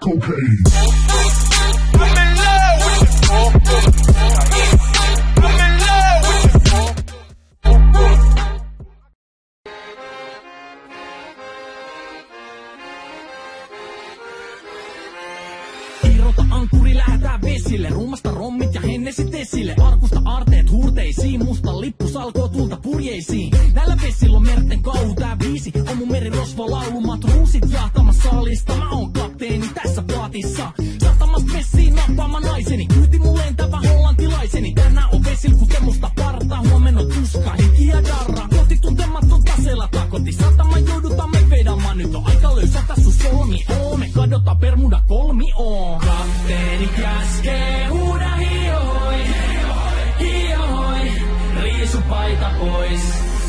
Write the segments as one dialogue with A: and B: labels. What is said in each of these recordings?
A: cocaine.
B: I'm in love with the I'm in love with the
C: Irrota ankkuri, lähetään vesille. Rummasta rommit ja hennesit esille. Arkusta aarteet huurteisiin. Musta lippu salkoo tulta purjeisiin. Näillä vesillä on merten kauhu, tää biisi on mun merirosvo laulumat ruusit jahtamassa salista. Mä oon kapteeni tässä paatissa. Satamasta vessiin nappaama naiseni. Kyyti mun lentävä hollantilaiseni. Tänään on vesil kuten musta parta. Huomenna on tuska, hiki ja darra. Koti tuntematon taseella takoti. Satama joudutamme vedamaan. Nyt on aika löysätä sun solmi. Me kadota Bermuda kolmioon. Kapteeni käskee, huuda hiohoi, hiohoi, riisu paita pois.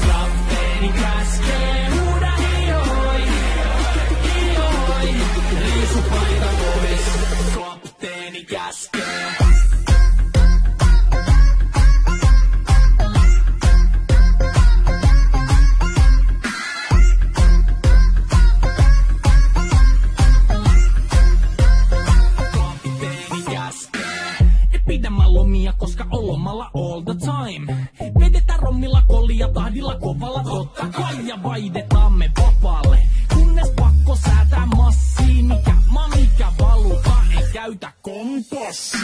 C: Kapteeni käskee, huuda hiohoi, hiohoi, riisu paita pois. Kapteeni käskee. Pidämään lomia, koska on lomalla all the time. Vedetään rommilla kollia tahdilla kovalla, totta kai, ja vaihdetaamme vapaalle. Kunnes pakko säätää massiin, mikä valuta, ei käytä kompassia.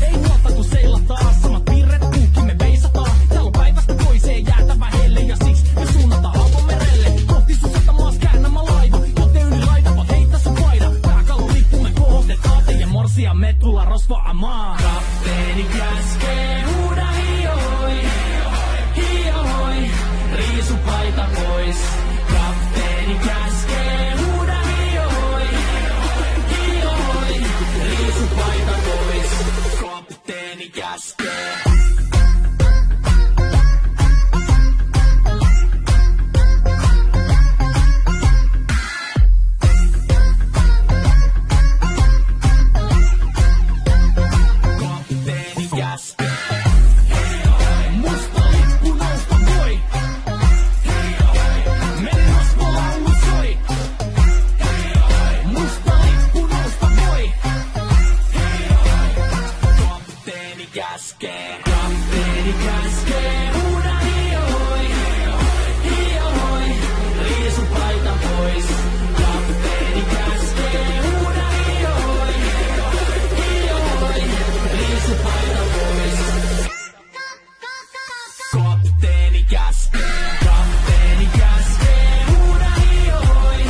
C: Ei huolta kun seilataan, samat piirret puhki me veisataan. Täällä on päivästä toiseen jäätävä helle, ja siksi me suunnataan avomerelle. Kohti sun satamaas käännämä laiva, joten yli laidavat heitä sun paida. Pääkalon lippu me kohotetaan, teidän morsia me tulla rosvaamaan. Kapteeni käskee, huuda hiohoi, hiohoi, riisu paita pois. Kapteeni käskee, huuda hiohoi, hiohoi, riisu paita pois. Kapteeni käskee. Kapteeni käskee, huuda hiohoi, hiohoi, riisu paita pois. Kapteeni käskee, huuda hiohoi, hiohoi, riisu paita pois. Kapteeni käskee, huuda hiohoi,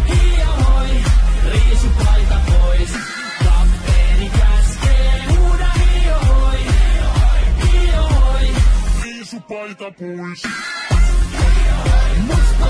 C: hiohoi, riisu paita pois. Kapteeni käskee, huuda hiohoi, hiohoi, riisu paita pois. Musta